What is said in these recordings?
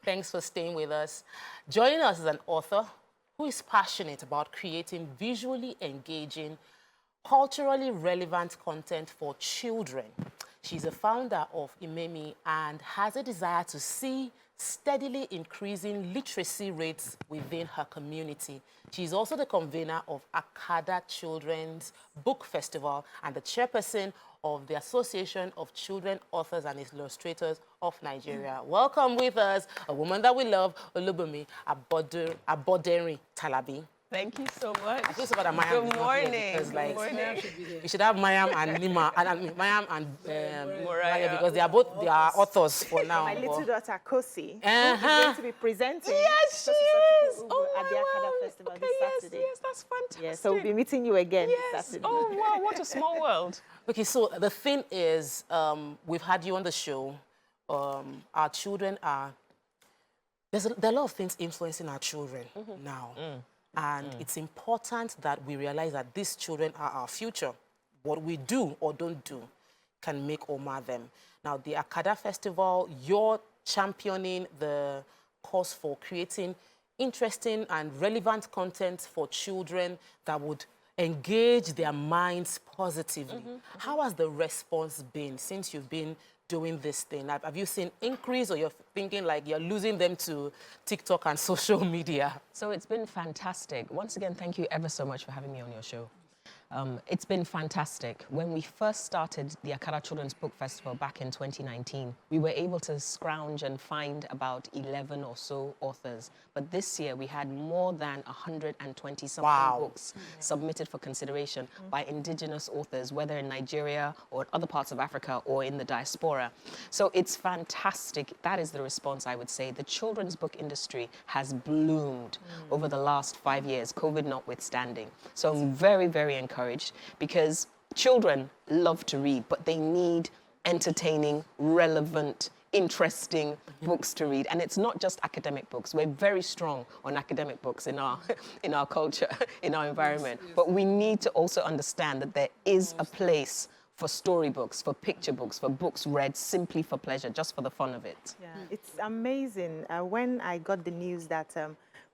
Thanks for staying with us. Joining us is an author who is passionate about creating visually engaging, culturally relevant content for children. She's a founder of Imemi and has a desire to see steadily increasing literacy rates within her community. She's also the convener of Akada Children's Book Festival and the chairperson of the Association of Children Authors and Illustrators of Nigeria. Welcome with us, a woman that we love, Olubunmi Aboderin Talabi. Thank you so much. I feel so bad that Mayam Good is morning. not here because, like, Good morning. we should have Mayam and Nima, and Mayam and Mariah, because they are authors for now. My little daughter, Kosi, who is going to be presenting Yes, she is. at the Akada Festival this Saturday. Yes, that's fantastic. Yeah, so we'll be meeting you again this Yes. Saturday. Oh, wow, what a small world. Okay, so the thing is, we've had you on the show. Our children are... there are a lot of things influencing our children now. And it's important that we realize that these children are our future. What we do or don't do can make or mar them. Now, the Akada Festival, you're championing the cause for creating interesting and relevant content for children that would engage their minds positively. How has the response been since you've been doing this thing? Have you seen increase, or you're thinking like you're losing them to TikTok and social media? So it's been fantastic. Once again, thank you ever so much for having me on your show. It's been fantastic. When we first started the Akada Children's Book Festival back in 2019, we were able to scrounge and find about 11 or so authors. But this year, we had more than 120-something books submitted for consideration by indigenous authors, whether in Nigeria or other parts of Africa or in the diaspora. So it's fantastic. That is the response, I would say. The children's book industry has bloomed over the last 5 years, COVID notwithstanding. So I'm very, very encouraged, because children love to read, but they need entertaining, relevant, interesting books to read. And it's not just academic books. We're very strong on academic books in our culture, in our environment. But we need to also understand that there is a place for storybooks, for picture books, for books read simply for pleasure, just for the fun of it. Yeah, it's amazing. When I got the news that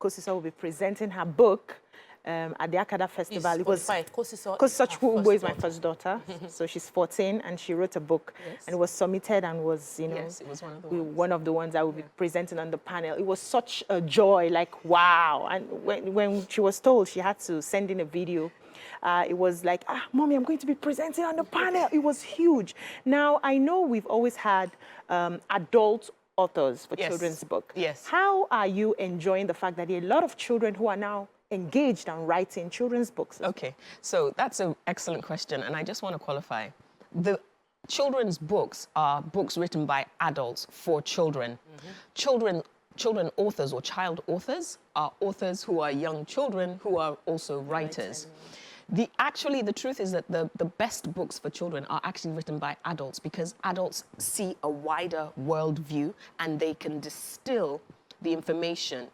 Kosi will be presenting her book at the Akada Festival, it was Kosi is my first daughter. So she's 14 and she wrote a book, and it was submitted and was, you know, It was one of the ones I will be presenting on the panel. It was such a joy, like, wow. And when she was told she had to send in a video, it was like, Mommy, I'm going to be presenting on the panel. It was huge. Now, I know we've always had adult authors for children's book. Yes. How are you enjoying the fact that there are a lot of children who are now engaged and writing children's books? Okay, so that's an excellent question, and I just want to qualify. The children's books are books written by adults for children. Children authors or child authors are authors who are young children who are also writers. The truth is that the best books for children are actually written by adults, because adults see a wider world view and they can distill the information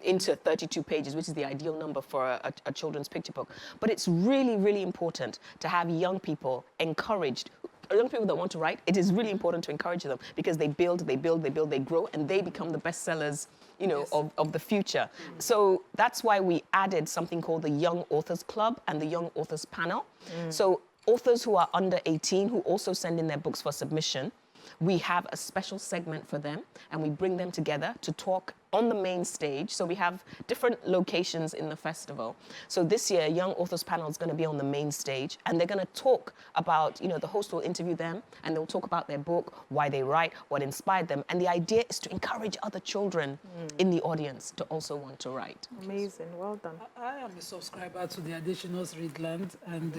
into 32 pages, which is the ideal number for a children's picture book. But it's really, really important to have young people encouraged. Young people that want to write, it is really important to encourage them, because they build, they grow, and they become the bestsellers, you know, of the future. So that's why we added something called the Young Authors Club and the Young Authors Panel. So authors who are under 18 who also send in their books for submission, we have a special segment for them, and we bring them together to talk on the main stage. So we have different locations in the festival. So this year, Young Authors Panel is going to be on the main stage, and they're going to talk about, you know, the host will interview them, and they'll talk about their book, why they write, what inspired them. And the idea is to encourage other children in the audience to also want to write. Amazing, well done. I am a subscriber to the Additionals Readland, and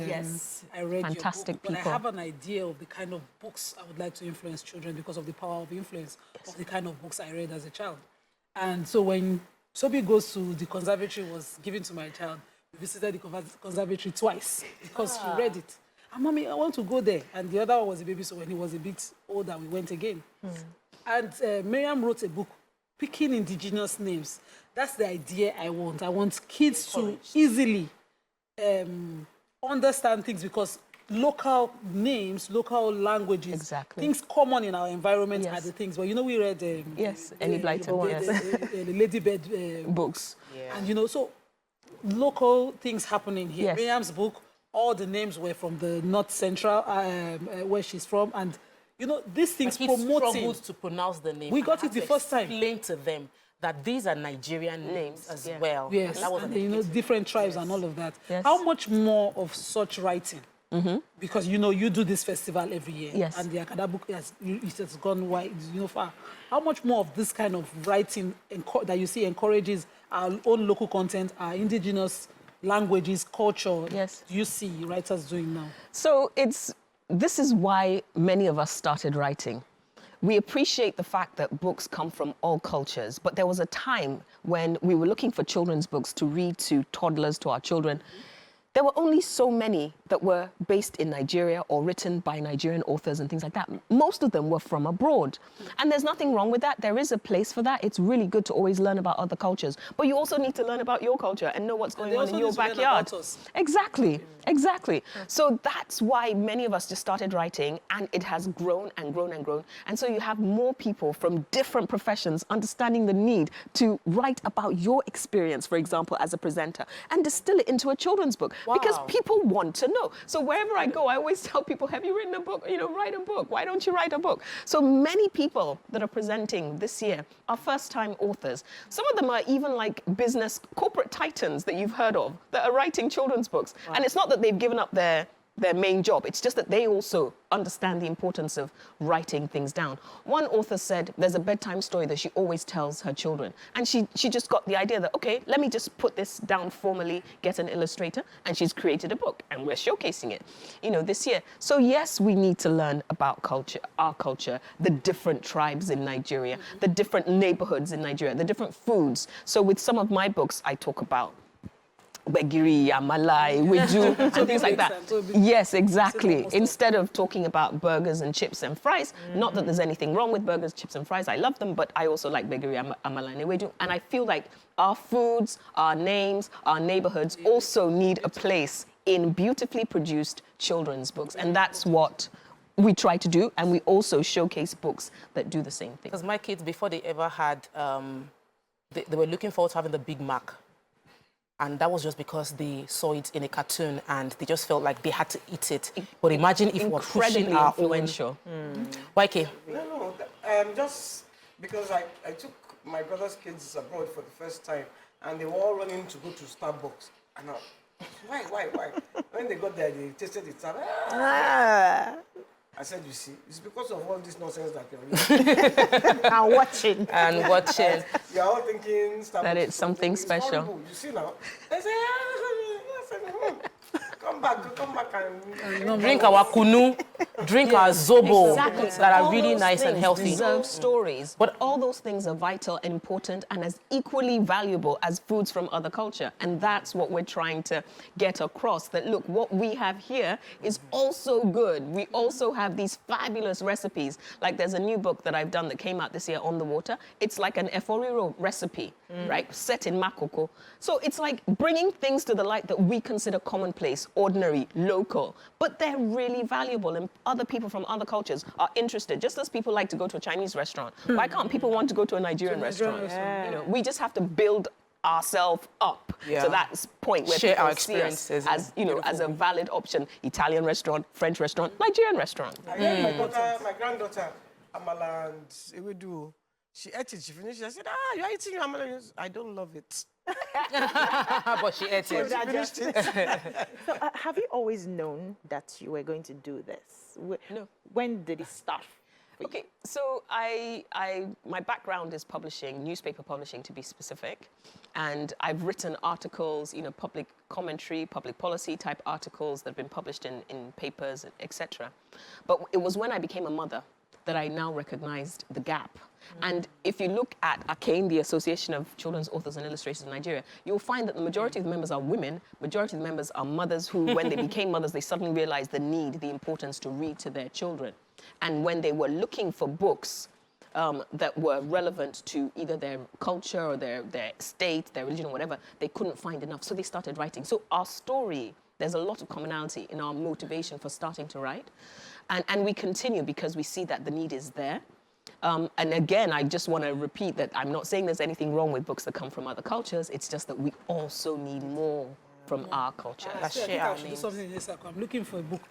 I read Fantastic your book, but people. I have an idea of the kind of books I would like to influence children because of the power of influence of the kind of books I read as a child. And so when Sobi Goes to the Conservatory was given to my child, we visited the conservatory twice because she read it. And Mommy, I want to go there. And the other one was a baby, so when he was a bit older, we went again. And Miriam wrote a book, picking indigenous names. That's the idea I want. I want kids to easily understand things, because local names, local languages, Exactly. things common in our environment Yes. are the things. But you know, we read Yes, Annie Blyton, yes. the Ladybird books, Yeah. and you know, so local things happening here. Yes. Miriam's book, all the names were from the North Central, where she's from, and you know, these things My kids promoting. struggled to pronounce the name. We and got I had it the to first time. Explain to them that these are Nigerian names as yeah. well. Yes, And that was and an you know, educated- different tribes and all of that. Yes. How much more of such writing? Because you know you do this festival every year, Yes. and the Akada book it has gone wide, you know, far. How much more of this kind of writing that you see encourages our own local content, our indigenous languages, culture? Yes. Do you see writers doing now? So this is why many of us started writing. We appreciate the fact that books come from all cultures, but there was a time when we were looking for children's books to read to toddlers, to our children. There were only so many that were based in Nigeria or written by Nigerian authors and things like that. Most of them were from abroad. And there's nothing wrong with that. There is a place for that. It's really good to always learn about other cultures. But you also need to learn about your culture and know what's going they on also in your need to learn backyard. about us. Exactly, exactly. So that's why many of us just started writing, and it has grown and grown and grown. And so you have more people from different professions understanding the need to write about your experience, for example, as a presenter, and distill it into a children's book. Because Wow. people want to know. So wherever I go, I always tell people, have you written a book? You know, write a book. Why don't you write a book? So many people that are presenting this year are first-time authors. Some of them are even like business corporate titans that you've heard of that are writing children's books. And it's not that they've given up their main job. It's just that they also understand the importance of writing things down. One author said there's a bedtime story that she always tells her children. And she just got the idea that, okay, let me just put this down formally, get an illustrator, and she's created a book. And we're showcasing it, you know, this year. So yes, we need to learn about culture, our culture, the different tribes in Nigeria, the different neighborhoods in Nigeria, the different foods. So with some of my books, I talk about Begiri, Amalai, Weju, and things like that. Yes, exactly. Instead of talking about burgers and chips and fries, not that there's anything wrong with burgers, chips and fries, I love them, but I also like Begiri, Amalai, and Weju. And I feel like our foods, our names, our neighborhoods also need a place in beautifully produced children's books. And that's what we try to do, and we also showcase books that do the same thing. Because my kids, before they ever had, they were looking forward to having the Big Mac. And that was just because they saw it in a cartoon and they just felt like they had to eat it. But imagine if we're pushing Incredibly our influential. YK. No, just because I took my brother's kids abroad for the first time and they were all running to go to Starbucks. And why? When they got there, they tasted it. I said, you see, it's because of all this nonsense that you're doing. And watching. And watching. You're all thinking Starbucks That it's something it's special. horrible. You see now? They say, come back and Drink our kunu, drink our zobo Exactly. that are All really those nice and things healthy. deserve stories, but all those things are vital and important and as equally valuable as foods from other culture. And that's what we're trying to get across, that look, what we have here is also good. We also have these fabulous recipes. Like there's a new book that I've done that came out this year, On the Water. It's like an eforiro recipe, right? Set in makoko. So it's like bringing things to the light that we consider commonplace, ordinary, local, but they're really valuable and other people from other cultures are interested. Just as people like to go to a Chinese restaurant, why can't people want to go to a Nigerian restaurant? Yeah. You know, we just have to build ourselves up Yeah. to that point where Share people our see us experiences. as, you know, as a valid option. Italian restaurant, French restaurant, Nigerian restaurant. I gave my granddaughter amala and ewedu. She ate it, she finished it. I said, you're eating your amala. I don't love it. But she ate it. She finished it. So, have you always known that you were going to do this? No. When did it start? Okay, so my background is publishing, newspaper publishing to be specific, and I've written articles, you know, public commentary, public policy type articles that have been published in papers, etc. But it was when I became a mother that I now recognized the gap. And if you look at ACAIN, the Association of Children's Authors and Illustrators in Nigeria, you'll find that the majority of the members are women, majority of the members are mothers who, when they became mothers, they suddenly realized the need, the importance to read to their children. And when they were looking for books that were relevant to either their culture or their state, their religion or whatever, they couldn't find enough. So they started writing. So our story There's a lot of commonality in our motivation for starting to write. And we continue because we see that the need is there. And again, I just want to repeat that I'm not saying there's anything wrong with books that come from other cultures. It's just that we also need more from our culture. I think I should do something in this. I'm looking for a book.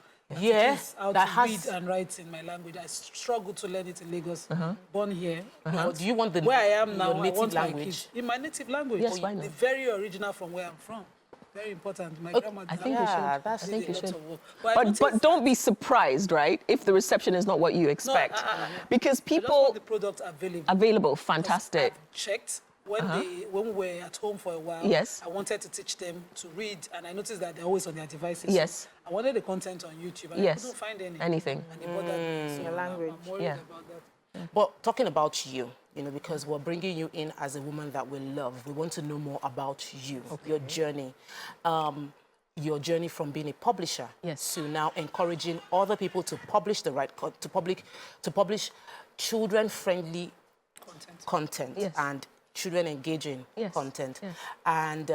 Yes, How that to has. read and write in my language. I struggle to learn it in Lagos. Born here. Or do you want the Where I am now, your I native want my language? kids in my native language. Yes, why not? The very original from where I'm from. Very important. My grandma. I think we should. Yeah, that's. I think you should. But But don't be surprised, right, if the reception is not what you expect. Because I just people want the product available. available, fantastic. I've checked when when we were at home for a while. Yes. I wanted to teach them to read, and I noticed that they're always on their devices. Yes. I wanted the content on YouTube, and I Yes. couldn't find Anything. And it bothered me. So Your language. I'm worried Yeah. about that. But talking about you, because we're bringing you in as a woman that we love, we want to know more about you, your journey. Your journey from being a publisher Yes. to now encouraging other people to publish the right to publish children-friendly content Yes. and children-engaging Yes. content. Yes. And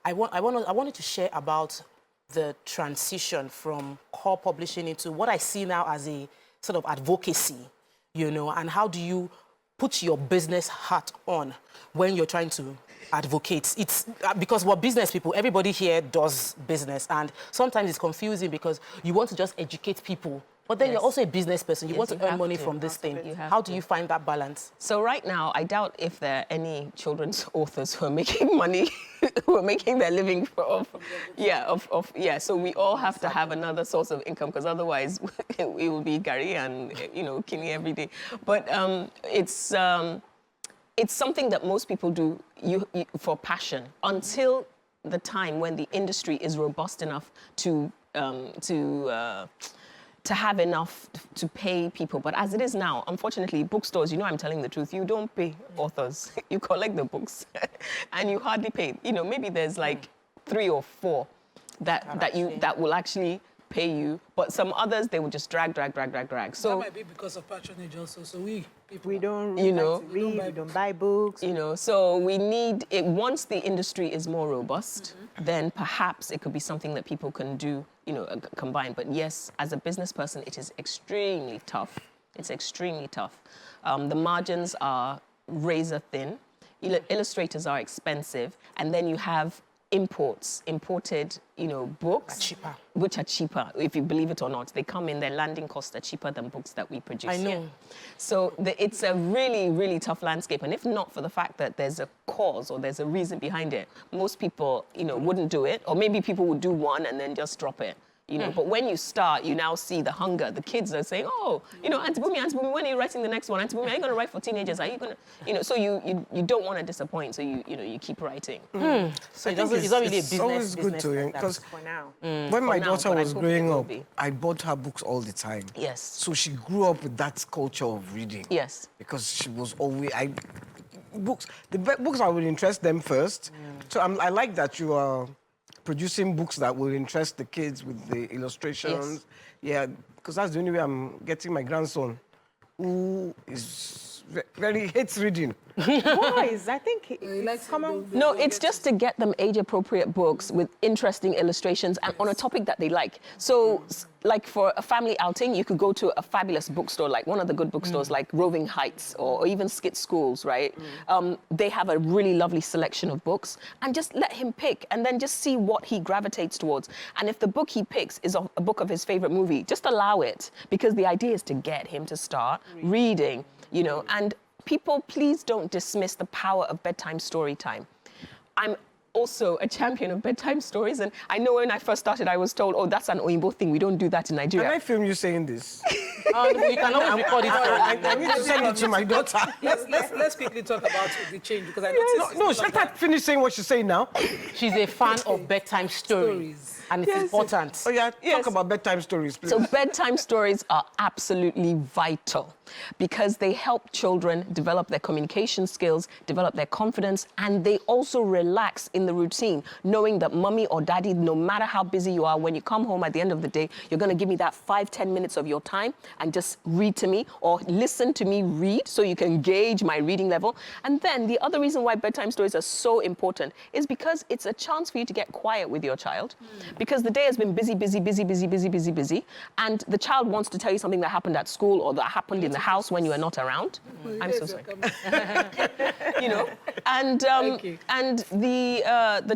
I wanted to share about the transition from core publishing into what I see now as a sort of advocacy, and how do you put your business hat on when you're trying to advocate? It's because we're business people, everybody here does business, and sometimes it's confusing because you want to just educate people, but then Yes. you're also a business person. You Yes, want you to earn have money to. from this thing. You have How do to. you find that balance? So right now, I doubt if there are any children's authors who are making money, who are making their living So we all have to have another source of income, because otherwise it will be Gary and Kini every day. But it's something that most people do for passion until the time when the industry is robust enough to have enough to pay people. But as it is now, unfortunately, bookstores, I'm telling the truth, you don't pay authors. You collect the books and you hardly pay. Maybe there's like 3 or 4 that will actually pay you, but some others, they will just drag. So That might be because of patronage also. So we don't You like know, to read, we don't buy books. so we need it. Once the industry is more robust, then perhaps it could be something that people can do, combine. But yes, as a business person, it is extremely tough. It's extremely tough. The margins are razor thin. Illustrators are expensive, and then you have imported, books, Cheaper. which are cheaper, if you believe it or not. They come in, their landing costs are cheaper than books that we produce. I know. here. So it's a really, really tough landscape. And if not for the fact that there's a cause or there's a reason behind it, most people, wouldn't do it. Or maybe people would do one and then just drop it. But when you start, you now see the hunger. The kids are saying, Auntie Bumi, when are you writing the next one? Auntie Bumi, are you going to write for teenagers? Are you going to, so you don't want to disappoint, so you keep writing. So it's not really a business. It's always good business to, like that. because For now. when my now, daughter but I was hope growing it will up, be. I bought her books all the time. Yes. So she grew up with that culture of reading. Yes. Because she was always, books that will interest them first. So I like that you are producing books that will interest the kids with the illustrations. Yeah, because that's the only way I'm getting my grandson, who is very hates reading. Boys, I think likes it's common. No, it's just to get them age-appropriate books with interesting illustrations and on a topic that they like. So, like for a family outing, you could go to a fabulous bookstore, like one of the good bookstores, like Roving Heights or even Skit Schools, right? They have a really lovely selection of books, and just let him pick and then just see what he gravitates towards. And if the book he picks is a book of his favorite movie, just allow it, because the idea is to get him to start reading, and people, please don't dismiss the power of bedtime story time. I'm also a champion of bedtime stories, and I know when I first started, I was told, oh, that's an Oyinbo thing. We don't do that in Nigeria. Can I film you saying this? You can always record it. I need to send it to my daughter. Let's quickly talk about the change, because I noticed. No, let her finish saying what she's saying now. She's a fan of bedtime stories. And it's important. Oh yeah, talk about bedtime stories, please. So bedtime stories are absolutely vital because they help children develop their communication skills, develop their confidence, and they also relax in the routine, knowing that mommy or daddy, no matter how busy you are, when you come home at the end of the day, you're going to give me that 5-10 minutes of your time. and just read to me or listen to me read so you can gauge my reading level. And then the other reason why bedtime stories are so important is because it's a chance for you to get quiet with your child because the day has been busy, and the child wants to tell you something that happened at school or that happened in the house when you are not around. I'm so sorry. You know, and the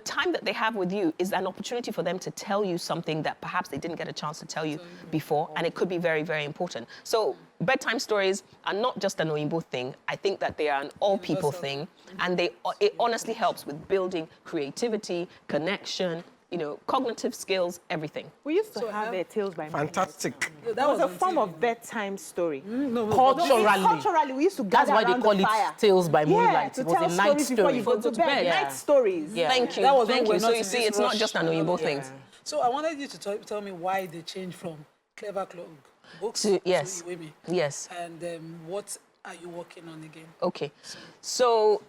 time that they have with you is an opportunity for them to tell you something that perhaps they didn't get a chance to tell you before, and it could be very, very important. So bedtime stories are not just an Oyinbo thing. I think that they are an all-people thing, and it honestly helps with building creativity, connection, you know, cognitive skills, everything. We used to have Tales by Moonlight. Fantastic. That was a form of bedtime story. Culturally, we used to that's gather why they around call the it fire. Tales by Yeah, Moonlight. to It was tell a night stories before story. you go to bed. Yeah. Night stories. Yeah. Thank you, That was thank when you. we're So not you in see, this it's not rush. just an Oyinbo thing. So I wanted you to tell me why they changed from Clever Books Yes. to Iwemi. Yes. And what are you working on again? Okay, so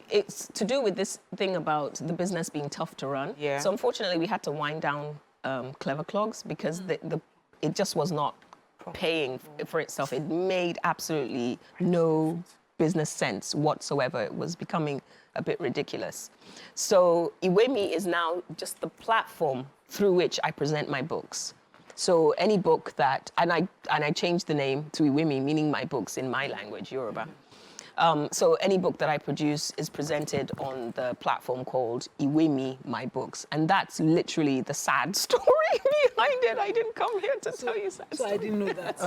it's to do with this thing about the business being tough to run. Yeah. So unfortunately, we had to wind down Clever Clogs because it just was not paying for itself. It made absolutely no business sense whatsoever. It was becoming a bit ridiculous. So Iwemi is now just the platform through which I present my books. So any book that, and I changed the name to Iwemi, meaning my books in my language, Yoruba. So any book that I produce is presented on the platform called Iwemi My Books. And that's literally the sad story behind it. I didn't come here to tell you sad So I story. didn't know that.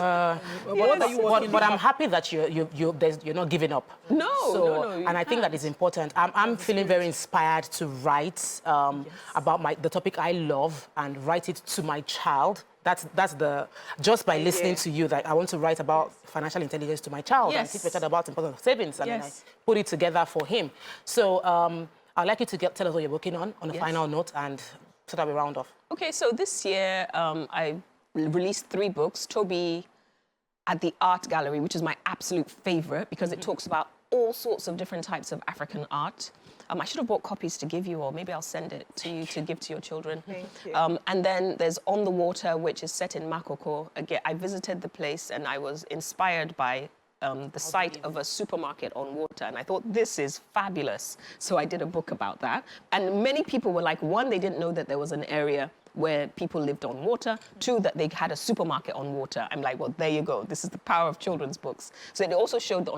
What are you working but I'm happy that you're not giving up. No, So, no, you and I think that is important. I'm feeling very inspired to write about the topic I love and write it to my child. That's the, just by listening to you, that I want to write about financial intelligence to my child and teach my child about the importance of savings. And then I put it together for him. So I'd like you to tell us what you're working on a final note, and so that we round off. Okay, so this year I released 3 books. Toby at the Art Gallery, which is my absolute favorite because it talks about all sorts of different types of African art. I should have bought copies to give you, or maybe I'll send it to you to give to your children. Thank you. And then there's On the Water, which is set in Makoko. Again, I visited the place and I was inspired by the site of a supermarket on water. And I thought, this is fabulous. So I did a book about that. And many people were like, 1, they didn't know that there was an area where people lived on water. 2, that they had a supermarket on water. I'm like, well, there you go. This is the power of children's books. So it also showed the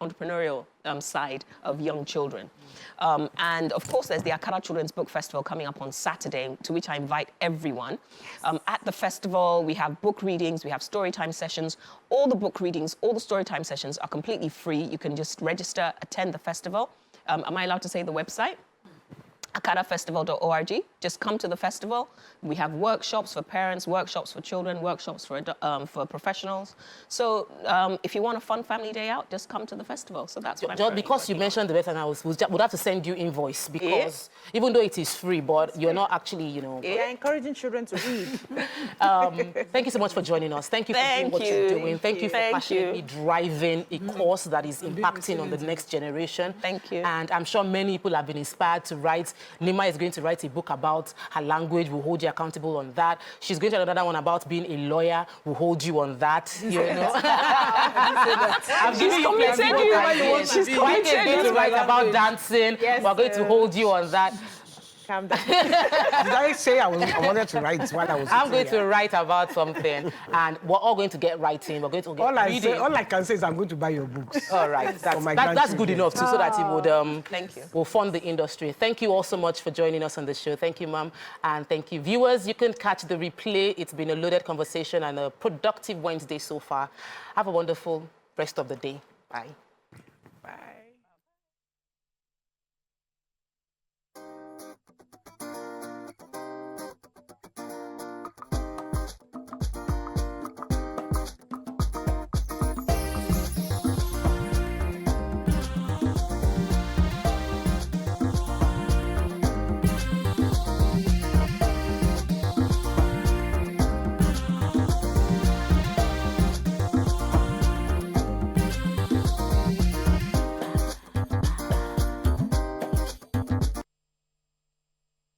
entrepreneurial side of young children. And of course, there's the Akara Children's Book Festival coming up on Saturday, to which I invite everyone. At the festival, we have book readings, we have storytime sessions. All the book readings, all the storytime sessions are completely free. You can just register, attend the festival. Am I allowed to say the website? akarafestival.org. Just come to the festival. We have workshops for parents, workshops for children, workshops for professionals. So if you want a fun family day out, just come to the festival. So that's what I'm Just because you mentioned the website, I would have to send you invoice because even though it is free, but you're not actually, you know. We are encouraging children to read. Thank you so much for joining us. Thank you for doing what you're doing. Thank you for passionately driving a course that is impacting on the next generation. Thank you. And I'm sure many people have been inspired to write. Nima is going to write a book about her language. We'll hold you accountable on that. She's going to write another one about being a lawyer. We'll hold you on that. You know? She's committed. She's going to write about dancing. Yes, We're going to hold you on that. Calm down. Did I say I wanted to write while I was I'm going sitting to write about something, and we're all going to get writing. We're going to get reading. All I can say is I'm going to buy your books. All right, that's good grandchildren. enough too, so that it would Thank you. will fund the industry. Thank you all so much for joining us on the show. Thank you, Ma'am, and thank you, viewers. You can catch the replay. It's been a loaded conversation and a productive Wednesday so far. Have a wonderful rest of the day. Bye. Bye.